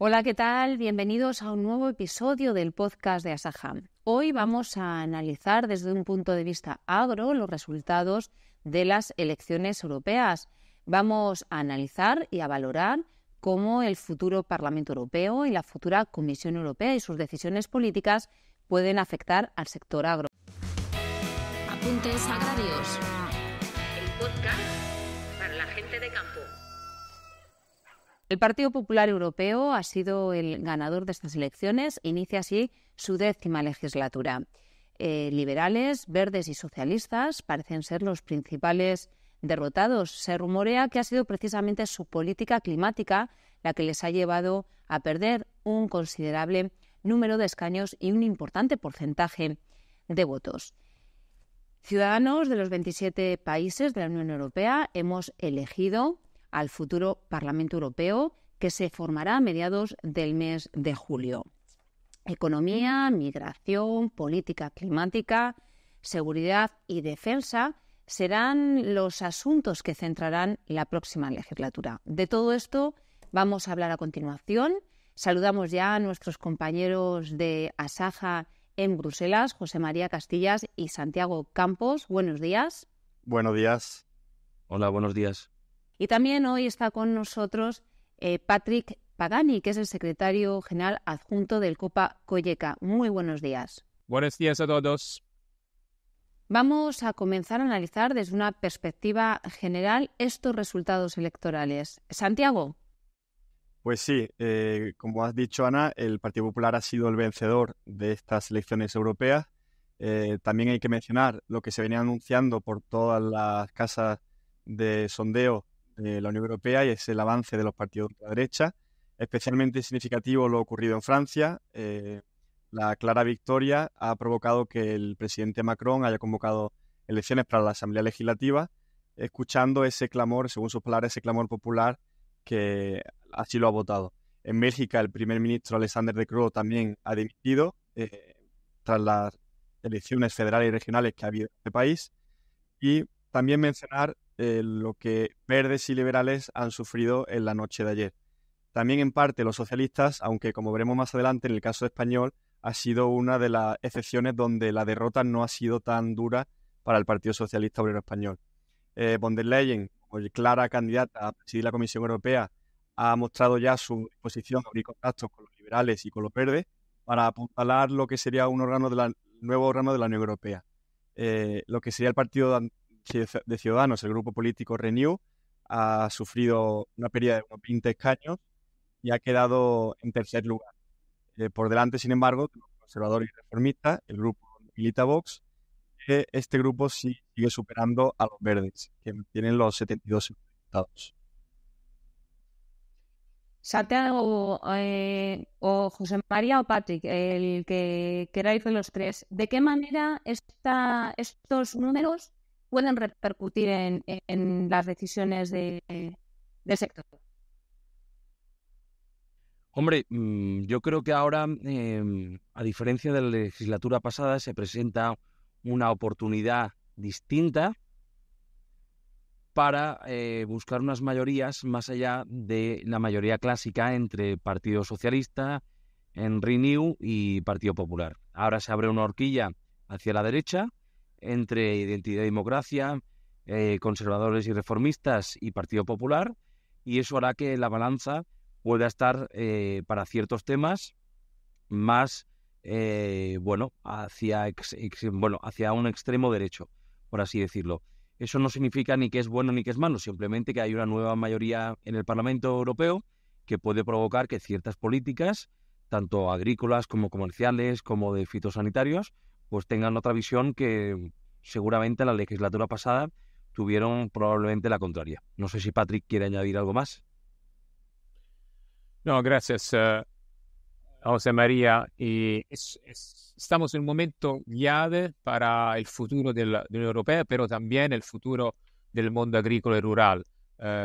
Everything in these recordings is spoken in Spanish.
Hola, ¿qué tal? Bienvenidos a un nuevo episodio del podcast de Asaja. Hoy vamos a analizar desde un punto de vista agro los resultados de las elecciones europeas. Vamos a analizar y a valorar cómo el futuro Parlamento Europeo y la futura Comisión Europea y sus decisiones políticas pueden afectar al sector agro. Apuntes agrarios. El podcast para la gente de campo. El Partido Popular Europeo ha sido el ganador de estas elecciones e inicia así su 10ª legislatura. Liberales, verdes y socialistas parecen ser los principales derrotados. Se rumorea que ha sido precisamente su política climática la que les ha llevado a perder un considerable número de escaños y un importante porcentaje de votos. Ciudadanos de los 27 países de la Unión Europea hemos elegido al futuro Parlamento Europeo, que se formará a mediados del mes de julio. Economía, migración, política climática, seguridad y defensa serán los asuntos que centrarán la próxima legislatura. De todo esto vamos a hablar a continuación. Saludamos ya a nuestros compañeros de Asaja en Bruselas, José María Castillas y Santiago Campos. Buenos días. Buenos días. Hola, buenos días. Y también hoy está con nosotros Patrick Pagani, que es el secretario general adjunto del Copa Cogeca. Muy buenos días. Buenos días a todos. Vamos a comenzar a analizar desde una perspectiva general estos resultados electorales. Santiago. Pues sí, como has dicho, Ana, el Partido Popular ha sido el vencedor de estas elecciones europeas. También hay que mencionar lo que se venía anunciando por todas las casas de sondeo de la Unión Europea, y es el avance de los partidos de la derecha. Especialmente significativo lo ocurrido en Francia. La clara victoria ha provocado que el presidente Macron haya convocado elecciones para la Asamblea Legislativa, escuchando ese clamor, según sus palabras, ese clamor popular que así lo ha votado. En Bélgica, el primer ministro Alexander De Croo también ha dimitido tras las elecciones federales y regionales que ha habido en este país. Y también mencionar lo que verdes y liberales han sufrido en la noche de ayer. También en parte los socialistas, aunque como veremos más adelante en el caso español, ha sido una de las excepciones donde la derrota no ha sido tan dura para el Partido Socialista Obrero Español. Von der Leyen, como clara candidata a presidir la Comisión Europea, ha mostrado ya su disposición a abrir contactos con los liberales y con los verdes para apuntalar lo que sería un nuevo órgano de la Unión Europea. Lo que sería el Partido de Ciudadanos, el grupo político Renew, ha sufrido una pérdida de unos 20 escaños y ha quedado en tercer lugar. Por delante, sin embargo, de los conservadores y reformistas, el grupo milita Vox, que este grupo sí sigue superando a los verdes, que tienen los 72 diputados. Santiago, o José María o Patrick, el que queráis de los tres, ¿de qué manera estos números pueden repercutir en las decisiones del sector? Hombre, yo creo que ahora, a diferencia de la legislatura pasada, se presenta una oportunidad distinta para buscar unas mayorías más allá de la mayoría clásica entre Partido Socialista, en Renew y Partido Popular. Ahora se abre una horquilla hacia la derecha entre Identidad y Democracia, conservadores y reformistas y Partido Popular, y eso hará que la balanza pueda estar para ciertos temas más hacia un extremo derecho, por así decirlo. Eso no significa ni que es bueno ni que es malo, simplemente que hay una nueva mayoría en el Parlamento Europeo que puede provocar que ciertas políticas, tanto agrícolas como comerciales, como de fitosanitarios, pues tengan otra visión que seguramente la legislatura pasada tuvieron probablemente la contraria. No sé si Patrick quiere añadir algo más. No, gracias, José María. Estamos en un momento llave para el futuro de la Unión Europea, pero también el futuro del mundo agrícola y rural.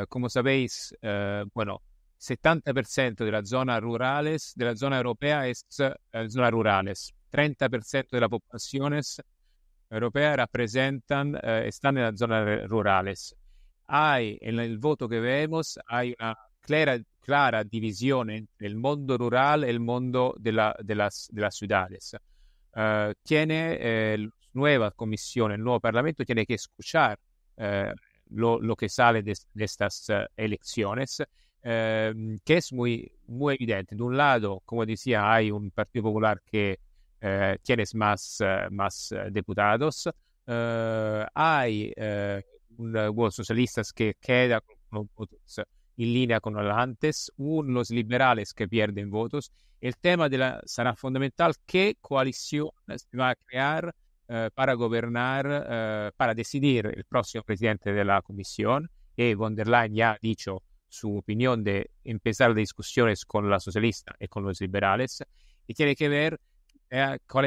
Como sabéis, 70% de las zonas rurales de la zona europea es zonas rurales. 30% de las poblaciones europeas están en las zonas rurales. En el voto que vemos hay una clara división entre el mundo rural y el mundo de las ciudades. Nueva comisión, el nuevo parlamento tiene que escuchar lo que sale de estas elecciones, que es muy evidente. De un lado, como decía, hay un Partido Popular que tiene más diputados, hay socialistas que quedan con votos en línea con los antes, los liberales que pierden votos. El tema será fundamental qué coalición se va a crear para gobernar, para decidir el próximo presidente de la Comisión. Y von der Leyen ya ha dicho su opinión de empezar discusiones con la socialista y con los liberales, y tiene que ver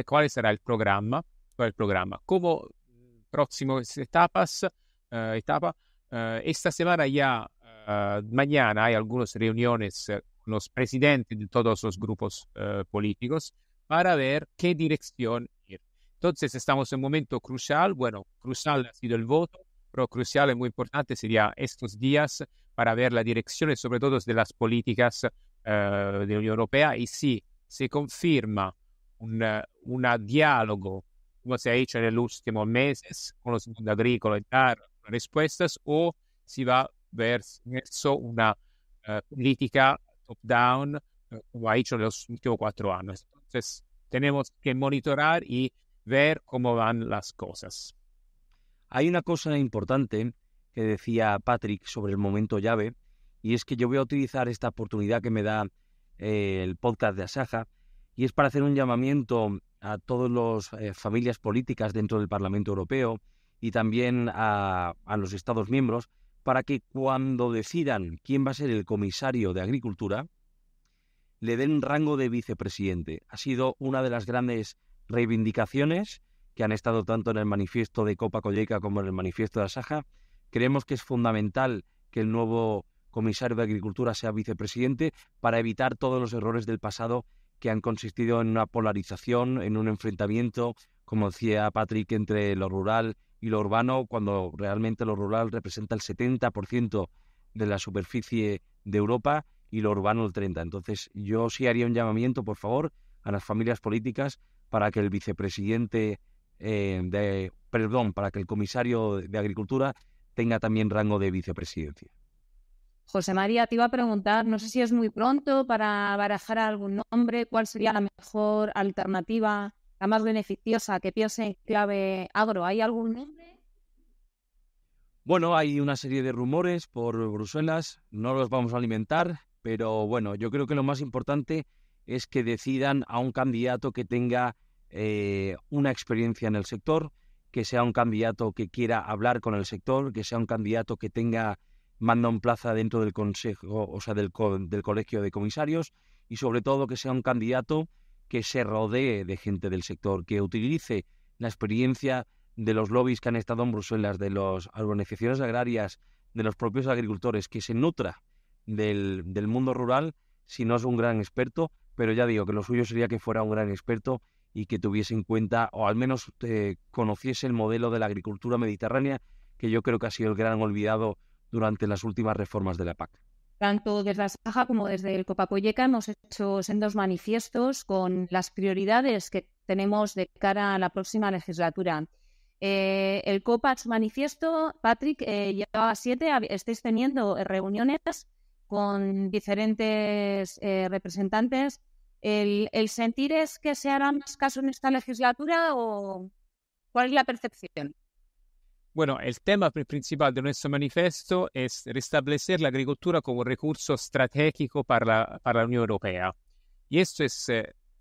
cuál será el programa. Como próximas etapas, esta semana ya, mañana hay algunas reuniones con los presidentes de todos los grupos políticos para ver qué dirección ir. Entonces estamos en un momento crucial. Bueno, crucial ha sido el voto, pero crucial y muy importante sería estos días para ver la dirección y sobre todo de las políticas de la Unión Europea, y si se confirma un diálogo, como se ha hecho en los últimos meses, con los mundos agrícolas, dar respuestas, o si va verso una política top-down, como ha hecho en los últimos 4 años. Entonces, tenemos que monitorar y ver cómo van las cosas. Hay una cosa importante que decía Patrick sobre el momento llave, y es que yo voy a utilizar esta oportunidad que me da el podcast de Asaja, y es para hacer un llamamiento a todas las familias políticas dentro del Parlamento Europeo y también a los Estados miembros, para que cuando decidan quién va a ser el comisario de Agricultura, le den rango de vicepresidente. Ha sido una de las grandes reivindicaciones que han estado tanto en el manifiesto de Copa Cogeca como en el manifiesto de Asaja. Creemos que es fundamental que el nuevo comisario de Agricultura sea vicepresidente para evitar todos los errores del pasado que han consistido en una polarización, en un enfrentamiento, como decía Patrick, entre lo rural y lo urbano, cuando realmente lo rural representa el 70% de la superficie de Europa y lo urbano el 30%. Entonces, yo sí haría un llamamiento, por favor, a las familias políticas para que el vicepresidente, para que el comisario de Agricultura tenga también rango de vicepresidencia. José María, te iba a preguntar, no sé si es muy pronto para barajar algún nombre, cuál sería la mejor alternativa, la más beneficiosa, que piense en clave agro. ¿Hay algún nombre? Bueno, hay una serie de rumores por Bruselas, no los vamos a alimentar, pero bueno, yo creo que lo más importante es que decidan a un candidato que tenga una experiencia en el sector, que sea un candidato que quiera hablar con el sector, que sea un candidato que tenga manda en plaza dentro del consejo, o sea, del colegio de comisarios, y sobre todo que sea un candidato que se rodee de gente del sector, que utilice la experiencia de los lobbies que han estado en Bruselas, de las organizaciones agrarias, de los propios agricultores, que se nutra del mundo rural, si no es un gran experto, pero ya digo que lo suyo sería que fuera un gran experto y que tuviese en cuenta, o al menos conociese el modelo de la agricultura mediterránea, que yo creo que ha sido el gran olvidado durante las últimas reformas de la PAC. Tanto desde la Saja como desde el Copa Cogeca hemos hecho sendos manifiestos con las prioridades que tenemos de cara a la próxima legislatura. El Copa, su manifiesto, Patrick, lleva 7, estáis teniendo reuniones con diferentes representantes. ¿El sentir es que se hará más caso en esta legislatura o cuál es la percepción? Bueno, el tema principal de nuestro manifiesto es restablecer la agricultura como recurso estratégico para la Unión Europea. Y esto es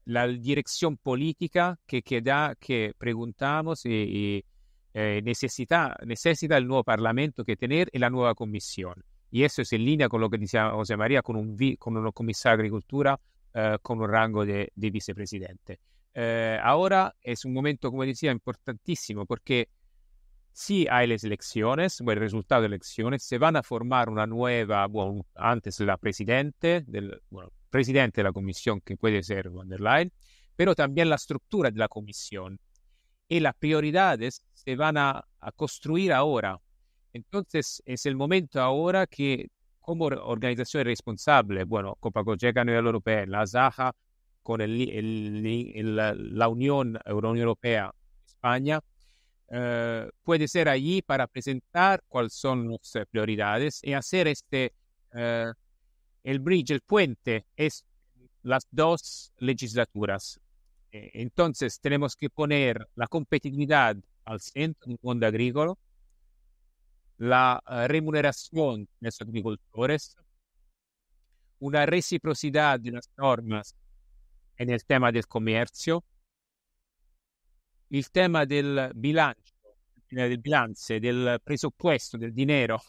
la dirección política que preguntamos y necesita el nuevo Parlamento que tener y la nueva Comisión. Y eso es en línea con lo que decía José María, con un comisario de Agricultura con un rango de vicepresidente. Ahora es un momento, como decía, importantísimo porque si hay las elecciones, el resultado de las elecciones, se van a formar una nueva, antes la presidente de la comisión, que puede ser von der Leyen, pero también la estructura de la comisión. Y las prioridades se van a construir ahora. Entonces, es el momento ahora que como organización responsable, bueno, Copa-Cogeca a nivel europeo, la SAJA con la Unión Europea, España, puede ser allí para presentar cuáles son las prioridades y hacer el bridge, el puente, es las dos legislaturas. Entonces tenemos que poner la competitividad al centro del mundo agrícola, la remuneración de los agricultores, una reciprocidad de las normas en el tema del comercio, el tema del balance, del presupuesto, del dinero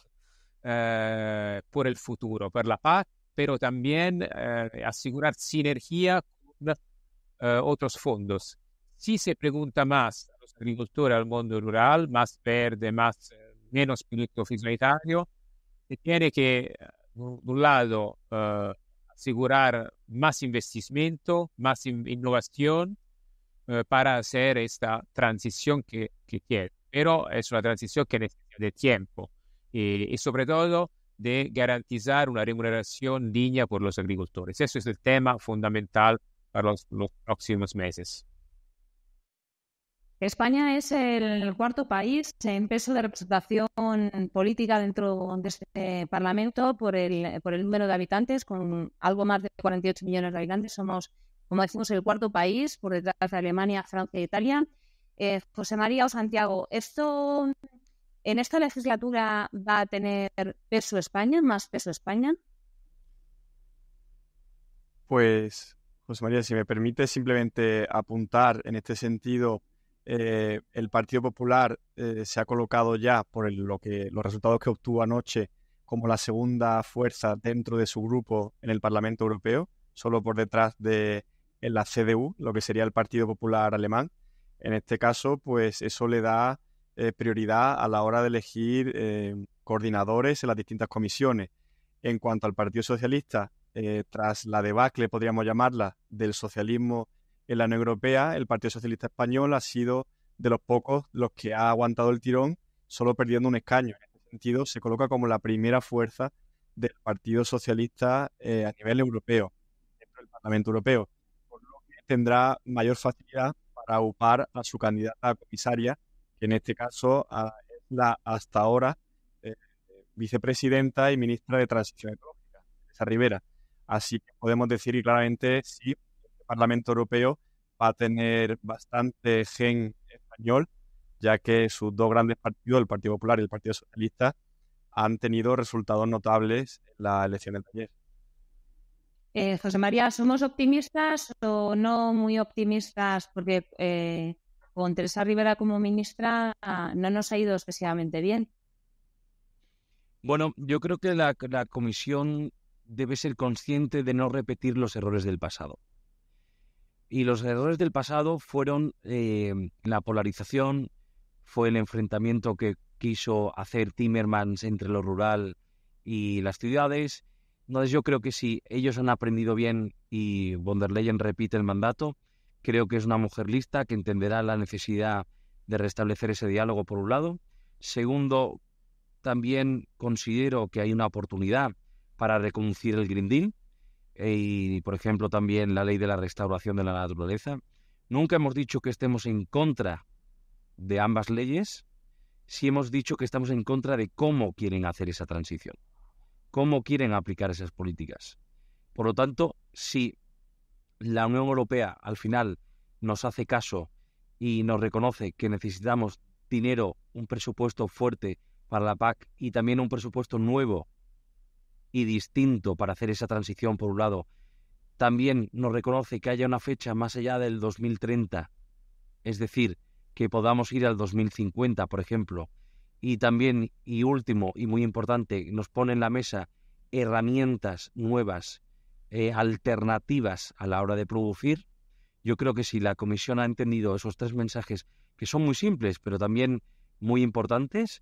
por el futuro, por la paz, pero también asegurar sinergia con otros fondos. Si se pregunta más a los agricultores, al mundo rural, más verde, menos producto fitosanitario, se tiene que, de un lado, asegurar más investimento, más innovación para hacer esta transición que quiere. Pero es una transición que necesita de tiempo y sobre todo de garantizar una remuneración digna por los agricultores. Eso es el tema fundamental para los próximos meses. España es el cuarto país en peso de representación política dentro de este Parlamento por el número de habitantes, con algo más de 48 millones de habitantes. Somos, como decimos, el cuarto país por detrás de Alemania, Francia e Italia. José María o Santiago, ¿esto en esta legislatura va a tener peso España, más peso España? Pues, José María, si me permite simplemente apuntar en este sentido, el Partido Popular se ha colocado ya por los resultados que obtuvo anoche como la segunda fuerza dentro de su grupo en el Parlamento Europeo, solo por detrás de la CDU, lo que sería el Partido Popular alemán. En este caso, pues eso le da prioridad a la hora de elegir coordinadores en las distintas comisiones. En cuanto al Partido Socialista, tras la debacle, podríamos llamarla, del socialismo en la Unión Europea, el Partido Socialista Español ha sido de los pocos los que ha aguantado el tirón, solo perdiendo un escaño. En este sentido, se coloca como la primera fuerza del Partido Socialista a nivel europeo, dentro del Parlamento Europeo, por lo que tendrá mayor facilidad para aupar a su candidata a comisaria, que en este caso es la hasta ahora vicepresidenta y ministra de Transición Ecológica, Teresa Rivera. Así que podemos decir claramente sí, el Parlamento Europeo va a tener bastante gen español, ya que sus dos grandes partidos, el Partido Popular y el Partido Socialista, han tenido resultados notables en las elecciones de ayer. José María, ¿somos optimistas o no muy optimistas? Porque con Teresa Rivera como ministra no nos ha ido especialmente bien. Bueno, yo creo que la comisión debe ser consciente de no repetir los errores del pasado. Y los errores del pasado fueron la polarización, fue el enfrentamiento que quiso hacer Timmermans entre lo rural y las ciudades. Entonces yo creo que si ellos han aprendido bien y von der Leyen repite el mandato, creo que es una mujer lista que entenderá la necesidad de restablecer ese diálogo por un lado. Segundo, también considero que hay una oportunidad para reconducir el Green Deal y, por ejemplo, también la ley de la restauración de la naturaleza. Nunca hemos dicho que estemos en contra de ambas leyes, sí hemos dicho que estamos en contra de cómo quieren hacer esa transición, cómo quieren aplicar esas políticas. Por lo tanto, si la Unión Europea al final nos hace caso y nos reconoce que necesitamos dinero, un presupuesto fuerte para la PAC y también un presupuesto nuevo y distinto para hacer esa transición, por un lado, también nos reconoce que haya una fecha más allá del 2030, es decir, que podamos ir al 2050, por ejemplo, y también, y último, y muy importante, nos pone en la mesa herramientas nuevas, alternativas a la hora de producir. Yo creo que si la Comisión ha entendido esos tres mensajes, que son muy simples, pero también muy importantes,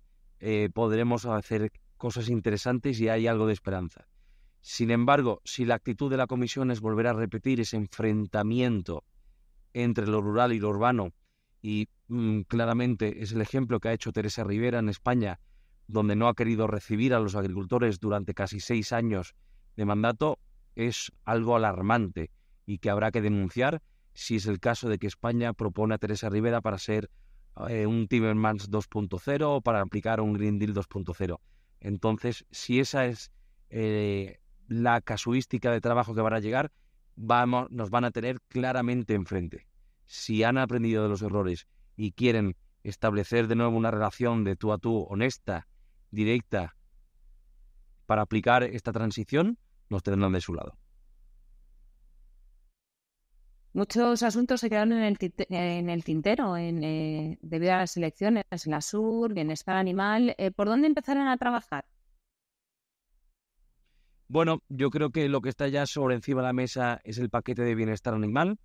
podremos hacer cosas interesantes y hay algo de esperanza. Sin embargo, si la actitud de la Comisión es volver a repetir ese enfrentamiento entre lo rural y lo urbano, y claramente es el ejemplo que ha hecho Teresa Rivera en España donde no ha querido recibir a los agricultores durante casi 6 años de mandato, es algo alarmante y que habrá que denunciar si es el caso de que España propone a Teresa Rivera para ser un Timmermans 2.0 o para aplicar un Green Deal 2.0. Entonces, si esa es la casuística de trabajo que van a llegar, nos van a tener claramente enfrente. Si han aprendido de los errores y quieren establecer de nuevo una relación de tú a tú honesta, directa, para aplicar esta transición, nos tendrán de su lado. Muchos asuntos se quedaron en el tintero debido a las elecciones, en la SUR, bienestar animal. ¿Por dónde empezaron a trabajar? Bueno, yo creo que lo que está ya sobre encima de la mesa es el paquete de bienestar animal.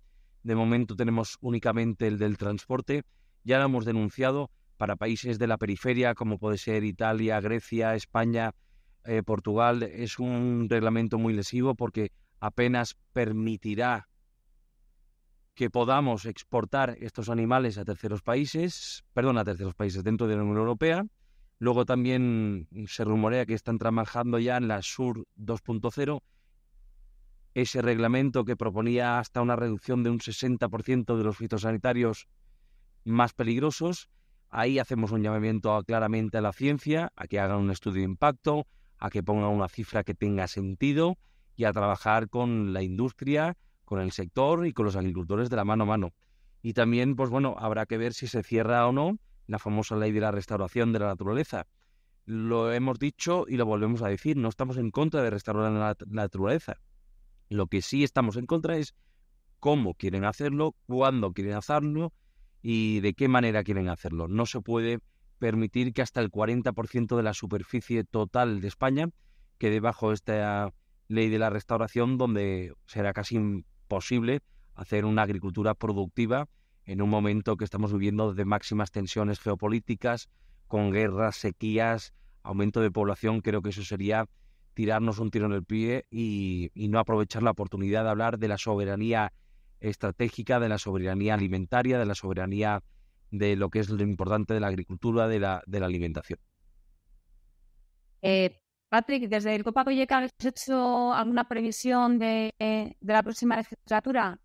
De momento tenemos únicamente el del transporte. Ya lo hemos denunciado para países de la periferia, como puede ser Italia, Grecia, España, Portugal. Es un reglamento muy lesivo porque apenas permitirá que podamos exportar estos animales a terceros países dentro de la Unión Europea. Luego también se rumorea que están trabajando ya en la SUR 2.0, ese reglamento que proponía hasta una reducción de un 60% de los fitosanitarios más peligrosos. Ahí hacemos un llamamiento claramente a la ciencia, a que hagan un estudio de impacto, a que pongan una cifra que tenga sentido y a trabajar con la industria, con el sector y con los agricultores de la mano a mano. Y también, pues bueno, habrá que ver si se cierra o no la famosa ley de la restauración de la naturaleza. Lo hemos dicho y lo volvemos a decir, no estamos en contra de restaurar la naturaleza. Lo que sí estamos en contra es cómo quieren hacerlo, cuándo quieren hacerlo y de qué manera quieren hacerlo. No se puede permitir que hasta el 40% de la superficie total de España quede bajo esta ley de la restauración, donde será casi imposible hacer una agricultura productiva en un momento que estamos viviendo de máximas tensiones geopolíticas, con guerras, sequías, aumento de población. Creo que eso sería tirarnos un tiro en el pie y no aprovechar la oportunidad de hablar de la soberanía estratégica, de la soberanía alimentaria, de la soberanía de lo que es lo importante de la agricultura, de la alimentación. Patrick, desde el Copa Cogeca, ¿has hecho alguna previsión de la próxima legislatura?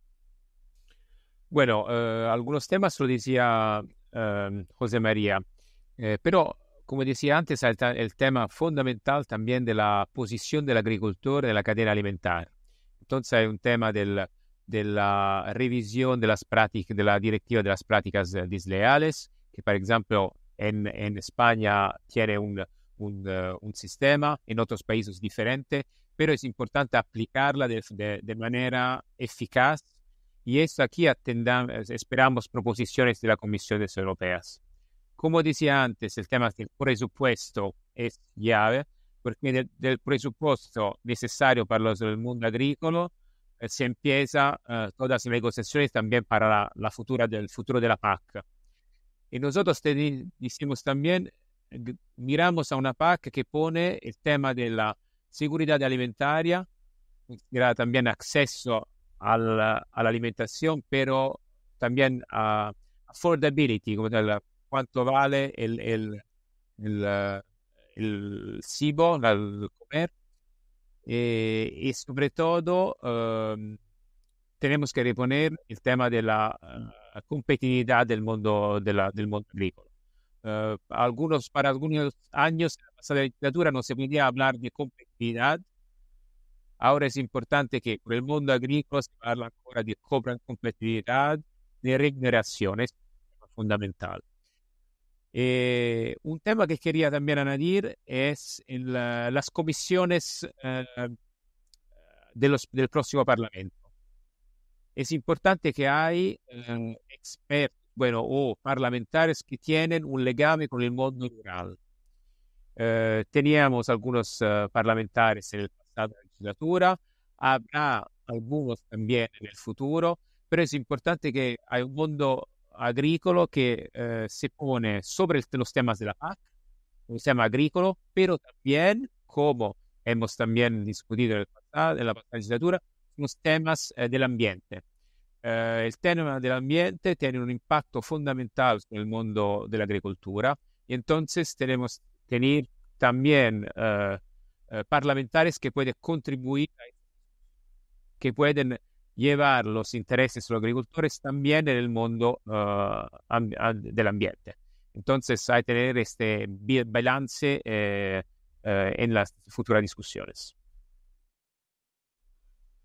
Bueno, algunos temas lo decía José María, pero como decía antes, el tema fundamental también de la posición del agricultor en la cadena alimentaria. Entonces hay un tema de la revisión de las prácticas, de la directiva de las prácticas desleales, que por ejemplo en España tiene un sistema, en otros países diferente, pero es importante aplicarla de manera eficaz. Y eso aquí esperamos proposiciones de las comisiones europeas. Como decía antes, el tema del presupuesto es llave, porque del presupuesto necesario para el mundo agrícola se empieza todas las negociaciones también para el futuro de la PAC. Y nosotros decimos también, miramos a una PAC que pone el tema de la seguridad alimentaria, también acceso a la alimentación, pero también a affordability, como cuánto vale el cibo, el comer, y sobre todo tenemos que reponer el tema de la competitividad del mundo agrícola. Para algunos años, en la pasada legislatura, no se podía hablar de competitividad. Ahora es importante que por el mundo agrícola se habla ahora de competitividad, de regeneración, es fundamental. Un tema que quería también añadir es las comisiones del próximo Parlamento. Es importante que hay expertos, o parlamentarios que tienen un legame con el mundo rural. Teníamos algunos parlamentarios en el pasado legislatura, habrá algunos también en el futuro, pero es importante que hay un mundo agrícola que se pone sobre los temas de la PAC, un tema agrícola, pero también, como hemos también discutido en la pasada legislatura, los temas del ambiente. El tema del ambiente tiene un impacto fundamental en el mundo de la agricultura y entonces tenemos tener también parlamentarios que pueden contribuir, que pueden llevar los intereses de los agricultores también en el mundo del ambiente. Entonces hay que tener este balance en las futuras discusiones.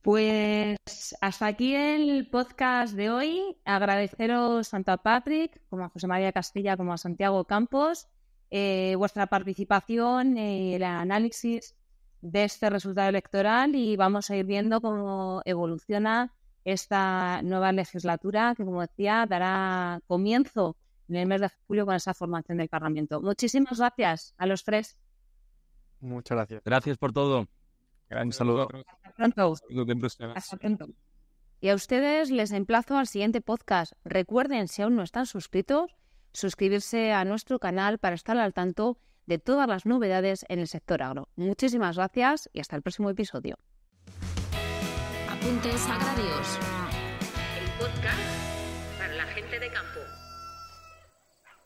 Pues hasta aquí el podcast de hoy. Agradeceros tanto a Patrick como a José María Castilla como a Santiago Campos vuestra participación en el análisis de este resultado electoral, y vamos a ir viendo cómo evoluciona esta nueva legislatura que, como decía, dará comienzo en el mes de julio con esa formación del Parlamento. Muchísimas gracias a los tres. Muchas gracias. Gracias por todo. Gracias. Un saludo. Hasta pronto. Saludos de Bruselas. Hasta pronto. Y a ustedes les emplazo al siguiente podcast. Recuerden, si aún no están suscritos, suscribirse a nuestro canal para estar al tanto de todas las novedades en el sector agro. Muchísimas gracias y hasta el próximo episodio. Apuntes agrarios. El podcast para la gente de campo.